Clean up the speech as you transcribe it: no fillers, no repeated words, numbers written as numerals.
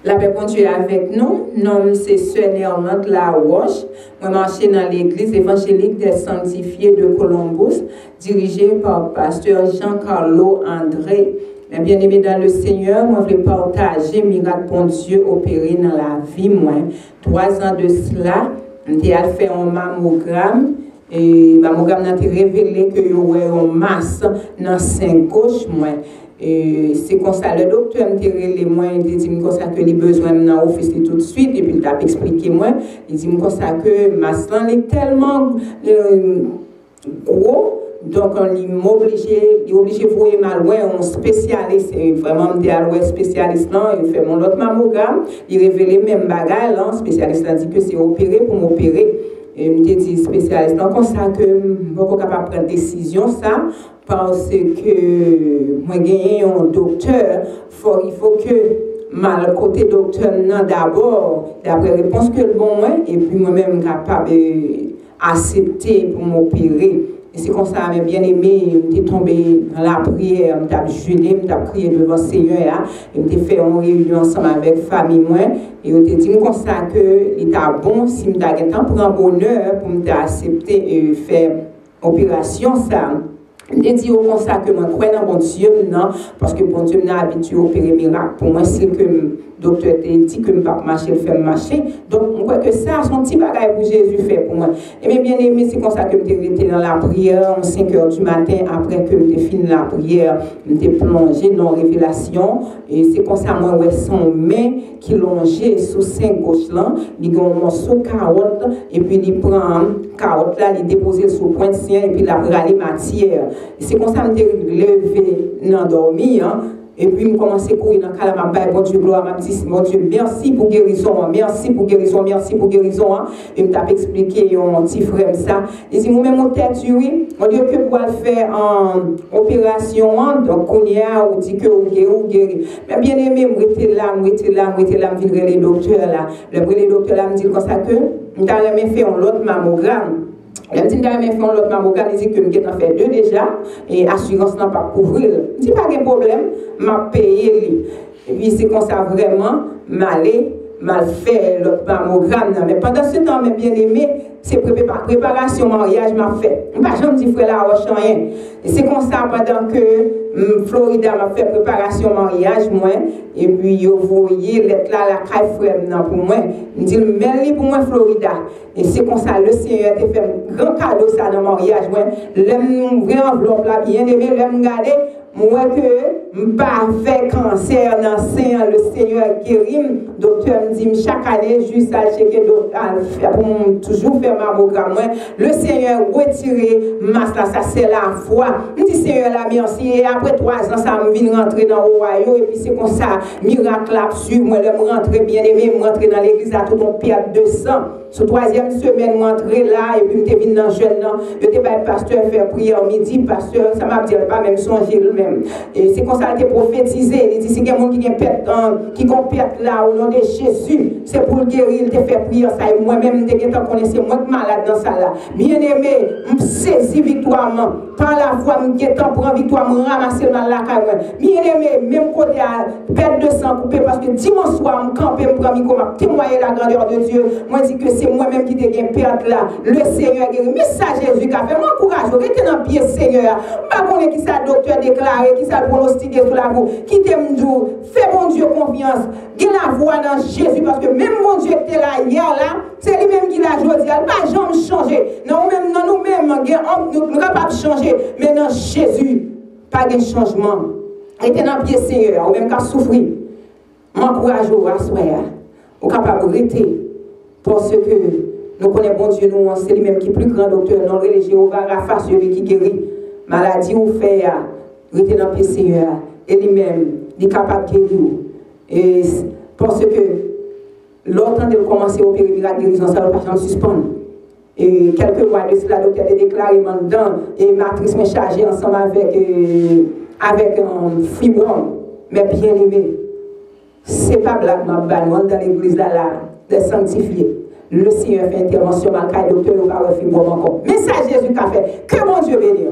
La paix pour Dieu avec nous. Nom c'est Sœur Néerlande La Roche. Moi marche dans l'église évangélique des Sanctifiés de Columbus, dirigée par pasteur Jean-Carlo André. Mais bien aimé dans le Seigneur, moi je veux partager miracle pour Dieu opéré dans la vie. Moi, 3 ans de cela, j'ai fait un mammogramme. Et le mammogramme a révélé que y aurait une masse dans le sein gauche. C'est comme ça, le docteur m'a dit que les besoins dans l'office tout de suite, et puis il t'a expliqué moi, il dit comme ça que ma sang est tellement gros, donc on est obligé de voir mal loin un spécialiste, vraiment un spécialiste là, il fait mon autre mammogramme, il révèle même bagage là, spécialiste a dit que c'est opéré pour m'opérer. Et je me dis spécialiste, donc comme ça que je suis capable de prendre décision ça. Parce que moi j'ai un docteur, il faut que mal côté docteur d'abord, d'après réponse que le bon moi, et puis moi-même capable d'accepter pour m'opérer. Et c'est comme ça, j'ai bien aimé, je suis tombé dans la prière, je suis jeûné, je suis prié devant le Seigneur, et je fait une réunion ensemble avec la famille, et je me dit comme ça que il était bon, si je suis temps pour un bonheur, pour m'accepter et faire l'opération, ça. Je dis au ça que je crois dans bon Dieu, non, parce que bon Dieu m'a habitué à opérer miracle. Pour moi, c'est que le docteur t'a dit que je ne peux pas marcher, le faire marcher. Donc, je crois que ça, c'est un petit bagage pour Jésus fait pour moi. Et bien aimé, c'est comme ça que je suis dans la prière, à 5 h du matin, après que je fini la prière, je suis plongé dans la révélation. Et c'est comme ça, moi, ouais, son main qui longeait sous sein gauche là, il a un morceau de carotte, et puis il prend carotte là, il dépose sur le point de sien, et puis il a râlé matière. C'est comme ça que je me suis levé dans dormi, et puis je commence à courir dans le calme, je bon Dieu, gloire, je me dis, mon Dieu, merci pour guérison, merci pour guérison, merci pour guérison. Et je me expliqué mon petit frère ça. Et si moi-même, mon tête, oui, on dit que pour faire en opération, donc on y a, on dit que on guérit. Mais bien aimé, je suis là, je viens les docteurs là. Les docteurs là me disent comme ça que, je vais faire un autre mammogramme. Je me dis que je vais faire un autre mammogramme, je dis que je vais faire 2 déjà, et l'assurance n'a pas couvrir. Je dis pas de problème, je vais payer. Et puis c'est comme ça vraiment, mal fait l'autre mammogramme. Mais pendant ce temps, mes bien-aimés, c'est préparation mariage m'a fait. Je me dis frère la roche rien. Et c'est comme ça pendant que Florida m'a fait préparation mariage moi, et puis vous voyez l'être là la caille frère pour moi. Je dis mais pour moi Florida. Et c'est comme ça le Seigneur a fait un grand cadeau ça dans le mariage moi. L'aime vraiment enveloppe là bien aimé, l'aime garder. Moi que je n'ai pas fait cancer dans le sein, le Seigneur guérit. Le docteur me dit chaque année, juste à checker pour toujours faire mammogramme. Le Seigneur retiré masse là, ça c'est la foi. Je dis Seigneur la merci. Et après 3 ans, ça me vient rentrer dans le royaume. Et puis c'est comme ça, miracle là sur moi, je me rentrer bien aimé, je rentrer dans l'église à tout mon perte de sang. Sur 3e semaine, je rentrer là, et puis je suis venu dans le jeune là. Je suis le pasteur faire prière midi, pasteur, ça m'a dit pas même songer lui-même. Et c'est comme ça qu'il a prophétisé. Il dit si il y a des gens qui ont perte là au nom de Jésus, c'est pour le guérir, il te fait prière ça. Et moi-même, je connaissais moi qui malade dans ça là. Bien aimé, je saisis victoire. Par la foi, je prends victoire, je ramasse dans la carrière. Bien aimé, même côté à perte de sang coupé, parce que dimanche soir, je campe, je prends micro, je témoigner la grandeur de Dieu. Moi, je dis que c'est moi-même qui t'ai perte là. Le Seigneur guérit. Mais ça, Jésus qui a fait, moi, courage, restez dans le pied, Seigneur. Je ne sais pas qui ça, docteur déclaré, qui ça pronostiqué sur la voie, qui t'aime d'où, fais mon Dieu confiance, gagne la voix dans Jésus, parce que même mon Dieu qui était là hier, là, c'est lui-même qui l'a joué, il n'a pas jamais changé. Non, nous-mêmes, nous ne sommes pas changer, mais dans Jésus, pas de changement. Restez dans le pied, Seigneur, ou même qu'à souffrir. M'encourage au rassoir, ou capable de rester, parce que nous connaissons bon Dieu, nous, c'est lui-même qui est plus grand docteur, non religieux, au Rafa, celui qui guérit. Maladie ou fait, rester dans le pied, Seigneur, et lui-même, il est capable de guérir. Et parce que l'autre temps de commencer à opérer la guérison, ça ne va pas suspendre. Et quelques mois de cela, le docteur a déclaré maintenant, et matrice m'a chargée ensemble avec un fibrome. Mais bien aimé, ce n'est pas blague, ma banane dans l'église là, des sanctifiés. Le Seigneur fait intervention, ma caille, docteur, il va faire fibrome encore. Mais ça, Jésus qui a fait. Que mon Dieu bénisse.